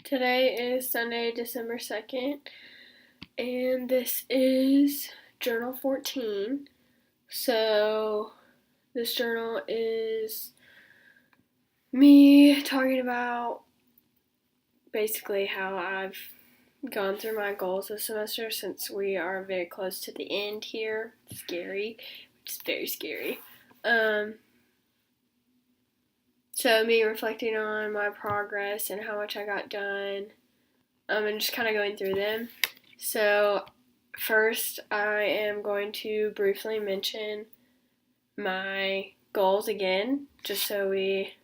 Today is Sunday, December 2nd, and this is Journal 14. So, this journal is me talking about basically how I've gone through my goals this semester since we are very close to the end here. Scary, which is very scary. So me reflecting on my progress and how much I got done, and just kind of going through them. So first, I am going to briefly mention my goals again, just so we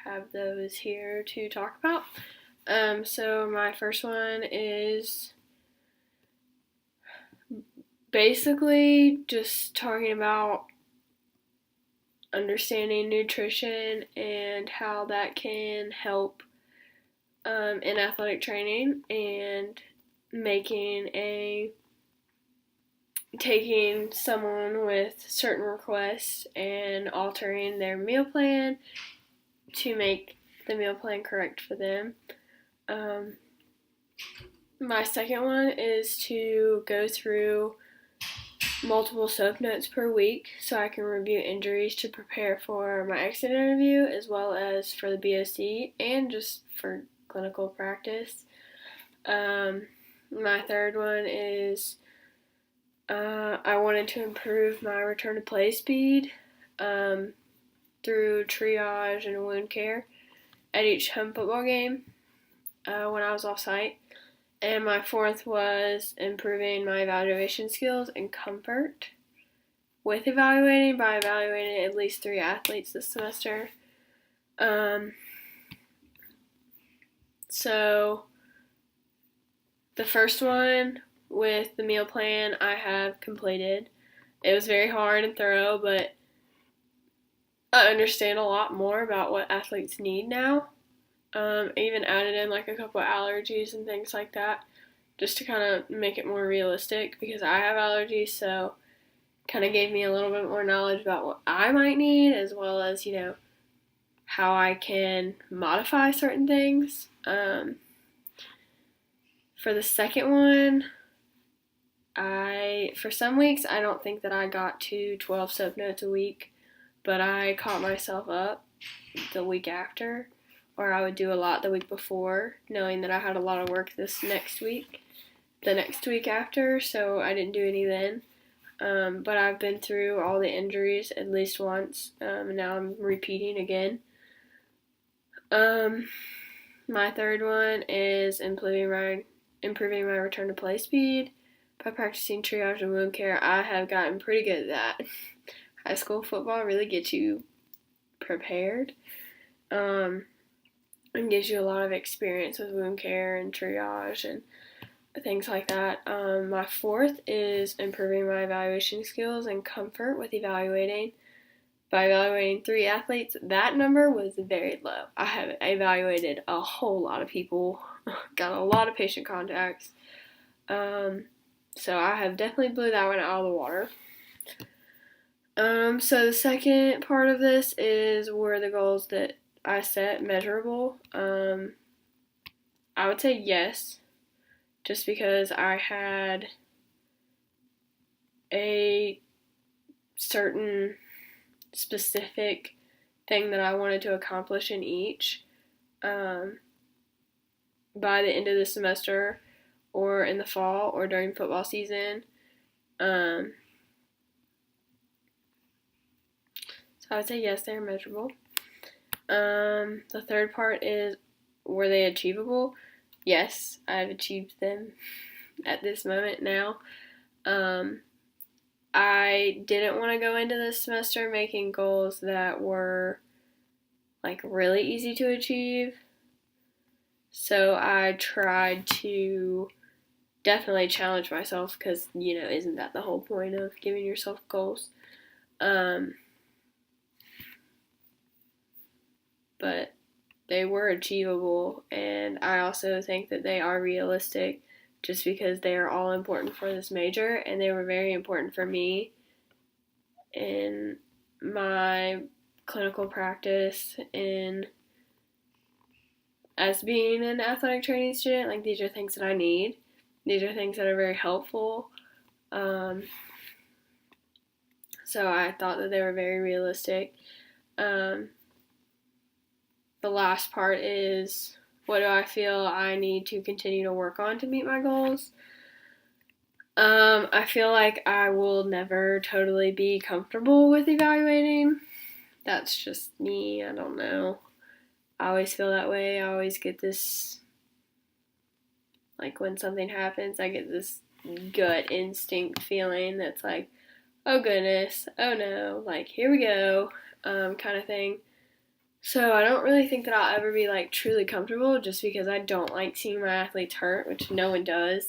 have those here to talk about. So my first one is basically just talking about understanding nutrition and how that can help in athletic training, and taking someone with certain requests and altering their meal plan to make the meal plan correct for them. My second one is to go through multiple soap notes per week so I can review injuries to prepare for my exit interview, as well as for the BOC and just for clinical practice. My third one is I wanted to improve my return to play speed through triage and wound care at each home football game when I was off site. And my fourth was improving my evaluation skills and comfort with evaluating by evaluating at least 3 athletes this semester. So the first one with the meal plan I have completed. It was very hard and thorough, but I understand a lot more about what athletes need now. I even added in like a couple of allergies and things like that, just to kind of make it more realistic, because I have allergies, so kind of gave me a little bit more knowledge about what I might need, as well as, how I can modify certain things. For the second one, for some weeks, I don't think that I got to 12 soap notes a week, but I caught myself up the week after, or I would do a lot the week before, knowing that I had a lot of work the next week after, so I didn't do any then. But I've been through all the injuries at least once, and now I'm repeating again. My third one is improving my return to play speed by practicing triage and wound care. I have gotten pretty good at that. High school football really gets you prepared. And gives you a lot of experience with wound care and triage and things like that. My fourth is improving my evaluation skills and comfort with evaluating by evaluating 3 athletes. That number was very low. I have evaluated a whole lot of people, got a lot of patient contacts, so I have definitely blew that one out of the water. So the second part of this is were the goals that I set measurable. I would say yes, just because I had a certain specific thing that I wanted to accomplish in each by the end of the semester, or in the fall, or during football season. So I would say yes, they're measurable. The third part is, were they achievable? Yes, I've achieved them at this moment now. I didn't want to go into this semester making goals that were like really easy to achieve. So I tried to definitely challenge myself, because, isn't that the whole point of giving yourself goals? But they were achievable, and I also think that they are realistic, just because they are all important for this major, and they were very important for me in my clinical practice, in as being an athletic training student. Like, these are things that I need. These are things that are very helpful. So I thought that they were very realistic. The last part is, what do I feel I need to continue to work on to meet my goals? I feel like I will never totally be comfortable with evaluating. That's just me. I don't know. I always feel that way. I always get this, like, when something happens, I get this gut instinct feeling that's like, oh goodness, oh no, like, here we go, kind of thing. So I don't really think that I'll ever be, like, truly comfortable, just because I don't like seeing my athletes hurt, which no one does.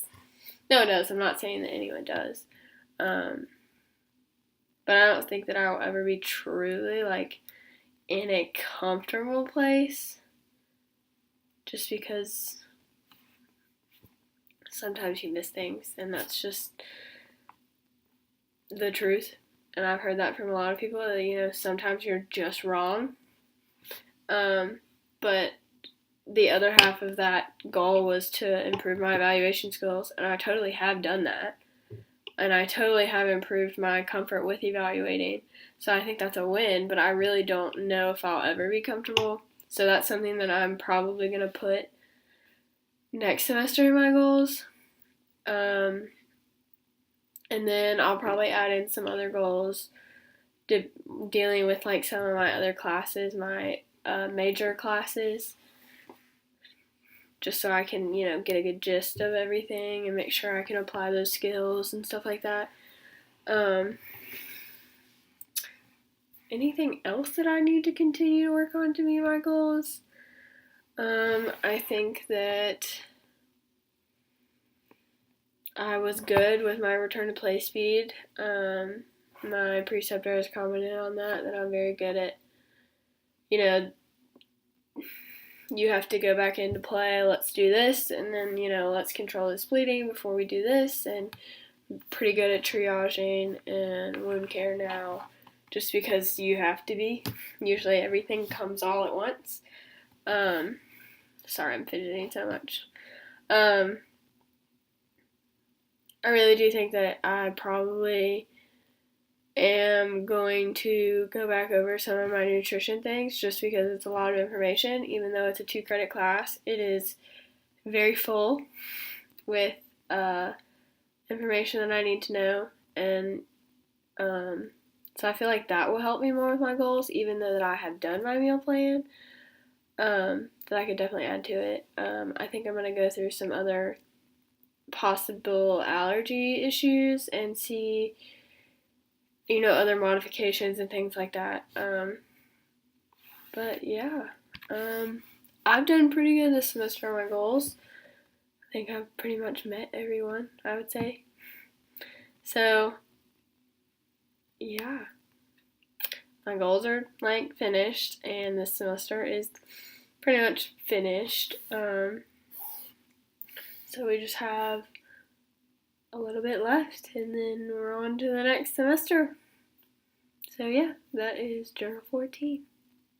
No one does. I'm not saying that anyone does. But I don't think that I will ever be truly, like, in a comfortable place, just because sometimes you miss things, and that's just the truth. And I've heard that from a lot of people, that, sometimes you're just wrong. But the other half of that goal was to improve my evaluation skills, and I totally have done that. And I totally have improved my comfort with evaluating. So I think that's a win, but I really don't know if I'll ever be comfortable. So that's something that I'm probably going to put next semester in my goals. And then I'll probably add in some other goals dealing with, like, some of my other classes, my major classes, just so I can, get a good gist of everything and make sure I can apply those skills and stuff like that. Anything else that I need to continue to work on to meet my goals? I think that I was good with my return to play speed. My preceptor has commented on that I'm very good at, you have to go back into play, let's do this, and then, let's control this bleeding before we do this, and I'm pretty good at triaging and wound care now, just because you have to be. Usually everything comes all at once. Sorry, I'm fidgeting so much. I really do think that I probably am going to go back over some of my nutrition things, just because it's a lot of information. Even though it's a 2-credit class, it is very full with information that I need to know, and so I feel like that will help me more with my goals, even though that I have done my meal plan, that I could definitely add to it. I think I'm going to go through some other possible allergy issues and see, other modifications and things like that. But yeah, I've done pretty good this semester on my goals. I think I've pretty much met everyone, I would say. So, yeah. My goals are, like, finished, and this semester is pretty much finished. So we just have a little bit left, and then we're on to the next semester. So yeah, that is J14.